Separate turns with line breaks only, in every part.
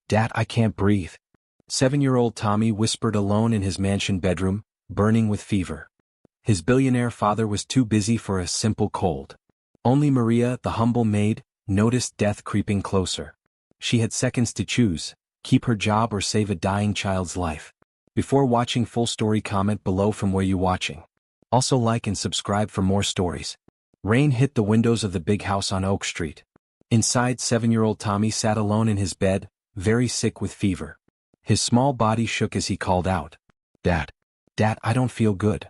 Dad, I can't breathe. 7-year-old Tommy whispered alone in his mansion bedroom, burning with fever. His billionaire father was too busy for a simple cold. Only Maria, the humble maid, noticed death creeping closer. She had seconds to choose: keep her job or save a dying child's life. Before watching full story, comment below from where you watching. Also like and subscribe for more stories. Rain hit the windows of the big house on Oak Street. Inside, 7-year-old Tommy sat alone in his bed, very sick with fever. His small body shook as he called out, "Dad, Dad, I don't feel good."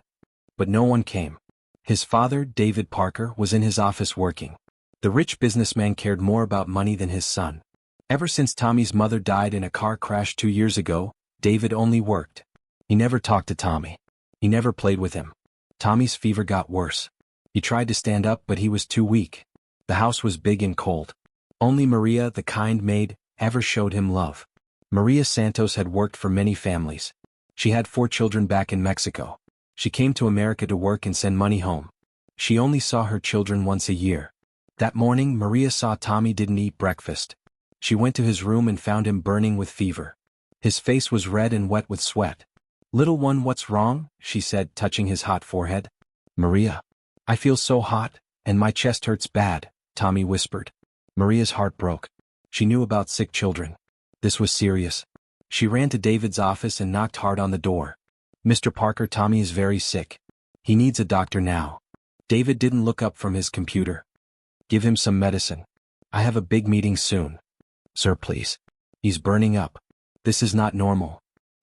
But no one came. His father, David Parker, was in his office working. The rich businessman cared more about money than his son. Ever since Tommy's mother died in a car crash 2 years ago, David only worked. He never talked to Tommy. He never played with him. Tommy's fever got worse. He tried to stand up, but he was too weak. The house was big and cold. Only Maria, the kind maid, ever showed him love. Maria Santos had worked for many families. She had 4 children back in Mexico. She came to America to work and send money home. She only saw her children once a year. That morning, Maria saw Tommy didn't eat breakfast. She went to his room and found him burning with fever. His face was red and wet with sweat. "Little one, what's wrong?" she said, touching his hot forehead. "Maria, I feel so hot, and my chest hurts bad," Tommy whispered. Maria's heart broke. She knew about sick children. This was serious. She ran to David's office and knocked hard on the door. "Mr. Parker, Tommy is very sick. He needs a doctor now." David didn't look up from his computer. "Give him some medicine. I have a big meeting soon." "Sir, please. He's burning up. This is not normal."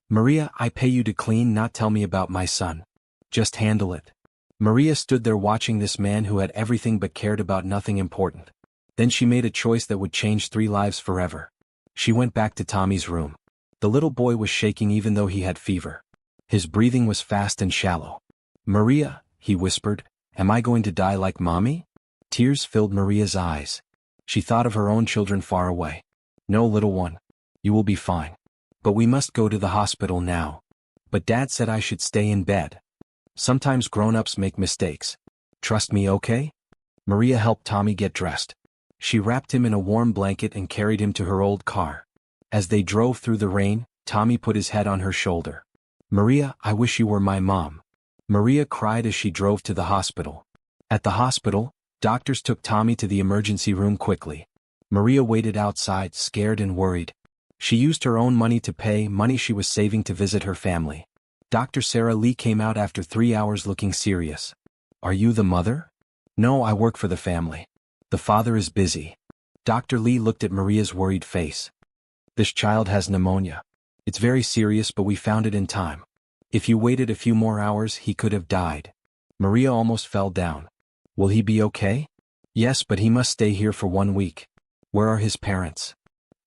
"Maria, I pay you to clean, not tell me about my son. Just handle it." Maria stood there watching this man who had everything but cared about nothing important. Then she made a choice that would change 3 lives forever. She went back to Tommy's room. The little boy was shaking even though he had fever. His breathing was fast and shallow. "Maria," he whispered, "am I going to die like Mommy?" Tears filled Maria's eyes. She thought of her own children far away. "No, little one. You will be fine. But we must go to the hospital now." "But Dad said I should stay in bed." "Sometimes grown-ups make mistakes. Trust me, okay?" Maria helped Tommy get dressed. She wrapped him in a warm blanket and carried him to her old car. As they drove through the rain, Tommy put his head on her shoulder. "Maria, I wish you were my mom." Maria cried as she drove to the hospital. At the hospital, doctors took Tommy to the emergency room quickly. Maria waited outside, scared and worried. She used her own money to pay, money she was saving to visit her family. Dr. Sarah Lee came out after 3 hours looking serious. "Are you the mother?" "No, I work for the family. The father is busy." Dr. Lee looked at Maria's worried face. "This child has pneumonia. It's very serious, but we found it in time. If you waited a few more hours, he could have died." Maria almost fell down. "Will he be okay?" "Yes, but he must stay here for 1 week." "Where are his parents?"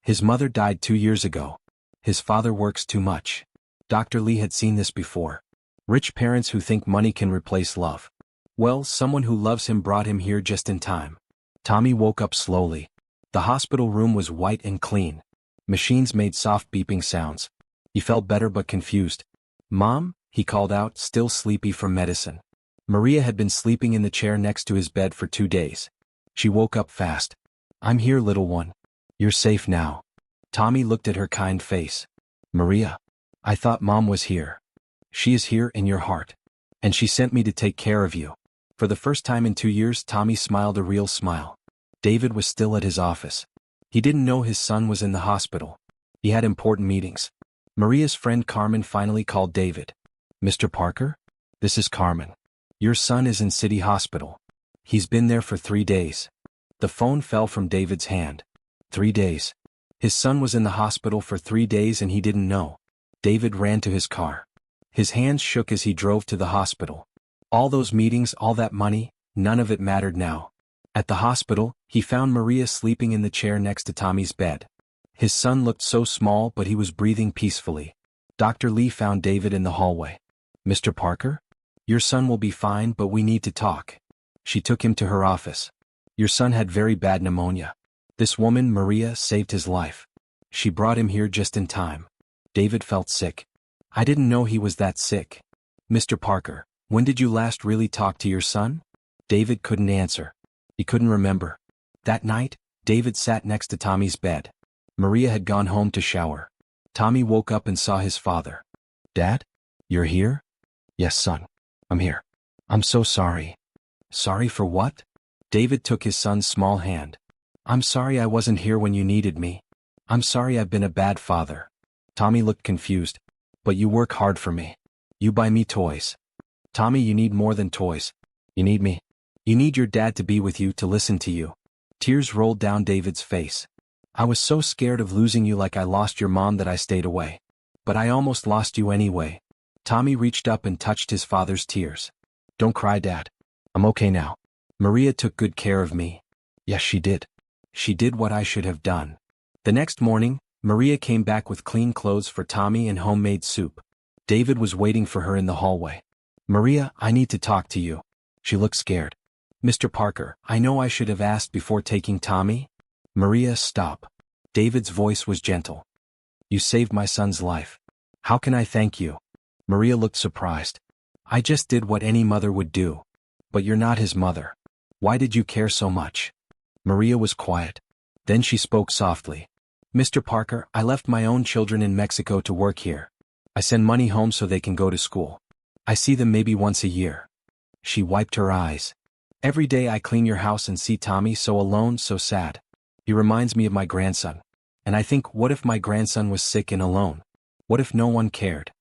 "His mother died 2 years ago. His father works too much." Dr. Lee had seen this before. Rich parents who think money can replace love. Well, someone who loves him brought him here just in time. Tommy woke up slowly. The hospital room was white and clean. Machines made soft beeping sounds. He felt better but confused. "Mom?" he called out, still sleepy from medicine. Maria had been sleeping in the chair next to his bed for 2 days. She woke up fast. "I'm here, little one. You're safe now." Tommy looked at her kind face. "Maria, I thought Mom was here." "She is here in your heart. And she sent me to take care of you." For the first time in 2 years, Tommy smiled a real smile. David was still at his office. He didn't know his son was in the hospital. He had important meetings. Maria's friend Carmen finally called David. "Mr. Parker? This is Carmen. Your son is in City Hospital. He's been there for 3 days." The phone fell from David's hand. 3 days. His son was in the hospital for 3 days and he didn't know. David ran to his car. His hands shook as he drove to the hospital. All those meetings, all that money, none of it mattered now. At the hospital, he found Maria sleeping in the chair next to Tommy's bed. His son looked so small, but he was breathing peacefully. Dr. Lee found David in the hallway. "Mr. Parker? Your son will be fine, but we need to talk." She took him to her office. "Your son had very bad pneumonia. This woman, Maria, saved his life. She brought him here just in time." David felt sick. "I didn't know he was that sick." "Mr. Parker, when did you last really talk to your son?" David couldn't answer. He couldn't remember. That night, David sat next to Tommy's bed. Maria had gone home to shower. Tommy woke up and saw his father. "Dad? You're here?" "Yes, son. I'm here. I'm so sorry." "Sorry for what?" David took his son's small hand. "I'm sorry I wasn't here when you needed me. I'm sorry I've been a bad father." Tommy looked confused. "But you work hard for me. You buy me toys." "Tommy, you need more than toys. You need me. You need your dad to be with you, to listen to you." Tears rolled down David's face. "I was so scared of losing you like I lost your mom that I stayed away. But I almost lost you anyway." Tommy reached up and touched his father's tears. "Don't cry, Dad. I'm okay now. Maria took good care of me." "Yes, she did. She did what I should have done." The next morning, Maria came back with clean clothes for Tommy and homemade soup. David was waiting for her in the hallway. "Maria, I need to talk to you." She looked scared. "Mr. Parker, I know I should have asked before taking Tommy." "Maria, stop." David's voice was gentle. "You saved my son's life. How can I thank you?" Maria looked surprised. "I just did what any mother would do." "But you're not his mother. Why did you care so much?" Maria was quiet. Then she spoke softly. "Mr. Parker, I left my own children in Mexico to work here. I send money home so they can go to school. I see them maybe once a year." She wiped her eyes. "Every day I clean your house and see Tommy so alone, so sad. He reminds me of my grandson. And I think, what if my grandson was sick and alone? What if no one cared?"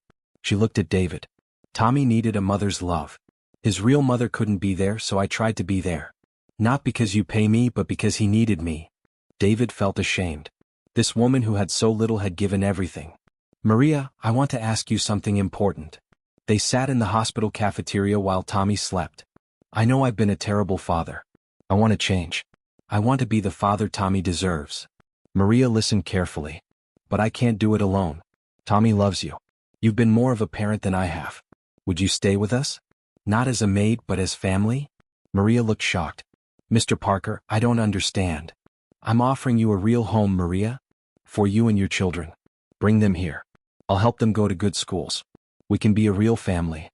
She looked at David. "Tommy needed a mother's love. His real mother couldn't be there, so I tried to be there. Not because you pay me, but because he needed me." David felt ashamed. This woman who had so little had given everything. "Maria, I want to ask you something important." They sat in the hospital cafeteria while Tommy slept. "I know I've been a terrible father. I want to change. I want to be the father Tommy deserves." Maria listened carefully. "But I can't do it alone. Tommy loves you. You've been more of a parent than I have. Would you stay with us? Not as a maid, but as family?" Maria looked shocked. "Mr. Parker, I don't understand." "I'm offering you a real home, Maria. For you and your children. Bring them here. I'll help them go to good schools. We can be a real family."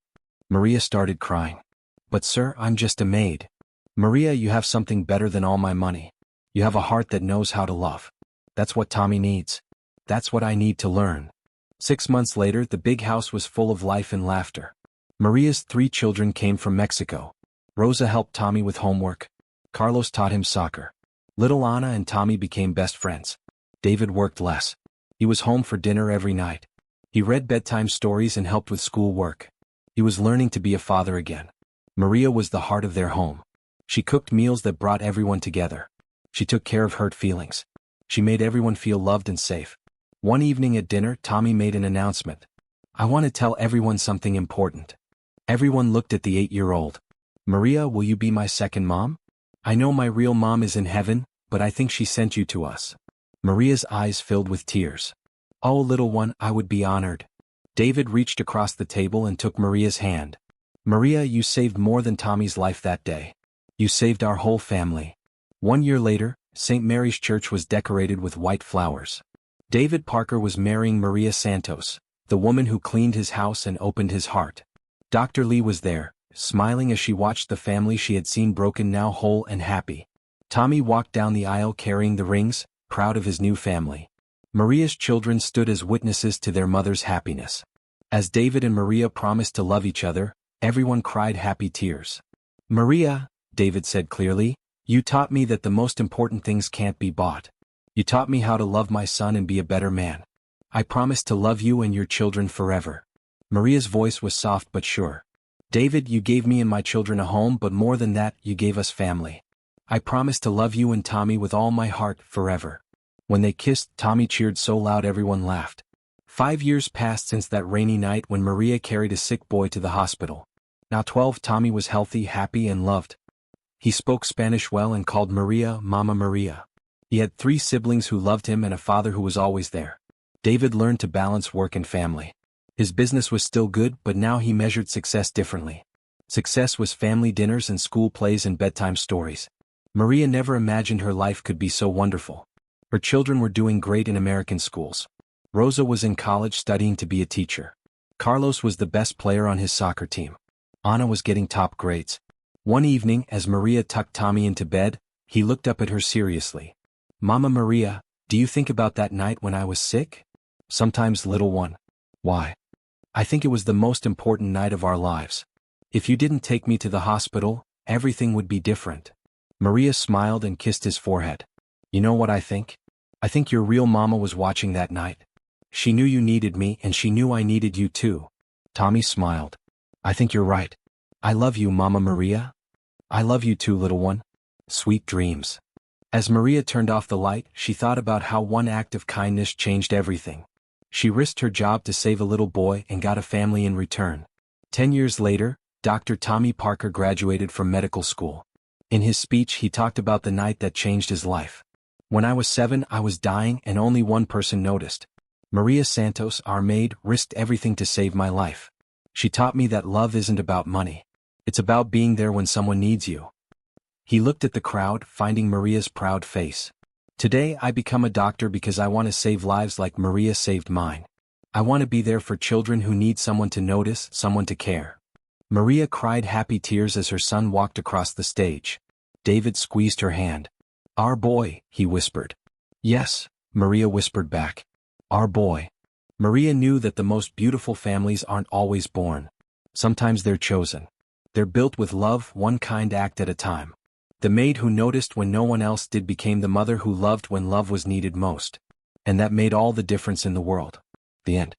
Maria started crying. "But sir, I'm just a maid." "Maria, you have something better than all my money. You have a heart that knows how to love. That's what Tommy needs. That's what I need to learn." 6 months later, the big house was full of life and laughter. Maria's 3 children came from Mexico. Rosa helped Tommy with homework. Carlos taught him soccer. Little Anna and Tommy became best friends. David worked less. He was home for dinner every night. He read bedtime stories and helped with school work. He was learning to be a father again. Maria was the heart of their home. She cooked meals that brought everyone together. She took care of hurt feelings. She made everyone feel loved and safe. One evening at dinner, Tommy made an announcement. "I want to tell everyone something important." Everyone looked at the 8-year-old. "Maria, will you be my second mom? I know my real mom is in heaven, but I think she sent you to us." Maria's eyes filled with tears. "Oh, little one, I would be honored." David reached across the table and took Maria's hand. "Maria, you saved more than Tommy's life that day. You saved our whole family." 1 year later, St. Mary's Church was decorated with white flowers. David Parker was marrying Maria Santos, the woman who cleaned his house and opened his heart. Dr. Lee was there, smiling as she watched the family she had seen broken now whole and happy. Tommy walked down the aisle carrying the rings, proud of his new family. Maria's children stood as witnesses to their mother's happiness. As David and Maria promised to love each other, everyone cried happy tears. "Maria," David said clearly, "you taught me that the most important things can't be bought. You taught me how to love my son and be a better man. I promise to love you and your children forever." Maria's voice was soft but sure. "David, you gave me and my children a home, but more than that, you gave us family. I promise to love you and Tommy with all my heart forever." When they kissed, Tommy cheered so loud everyone laughed. 5 years passed since that rainy night when Maria carried a sick boy to the hospital. Now 12, Tommy was healthy, happy, and loved. He spoke Spanish well and called Maria Mama Maria. He had 3 siblings who loved him and a father who was always there. David learned to balance work and family. His business was still good, but now he measured success differently. Success was family dinners and school plays and bedtime stories. Maria never imagined her life could be so wonderful. Her children were doing great in American schools. Rosa was in college studying to be a teacher. Carlos was the best player on his soccer team. Anna was getting top grades. One evening, as Maria tucked Tommy into bed, he looked up at her seriously. "Mama Maria, Do you think about that night when I was sick? Sometimes, little one. Why? I think it was the most important night of our lives. If you didn't take me to the hospital, everything would be different. Maria smiled and kissed his forehead. You know what I think? I think your real mama was watching that night. She knew you needed me and she knew I needed you too. Tommy smiled. I think you're right. I love you, Mama Maria. I love you too, little one. Sweet dreams. As Maria turned off the light, she thought about how one act of kindness changed everything. She risked her job to save a little boy and got a family in return. 10 years later, Dr. Tommy Parker graduated from medical school. In his speech, he talked about the night that changed his life. When I was 7, I was dying and only one person noticed. Maria Santos, our maid, risked everything to save my life. She taught me that love isn't about money. It's about being there when someone needs you. He looked at the crowd, finding Maria's proud face. Today I become a doctor because I want to save lives like Maria saved mine. I want to be there for children who need someone to notice, someone to care. Maria cried happy tears as her son walked across the stage. David squeezed her hand. Our boy, he whispered. Yes, Maria whispered back. Our boy. Maria knew that the most beautiful families aren't always born. Sometimes they're chosen. They're built with love, one kind act at a time. The maid who noticed when no one else did became the mother who loved when love was needed most. And that made all the difference in the world. The end.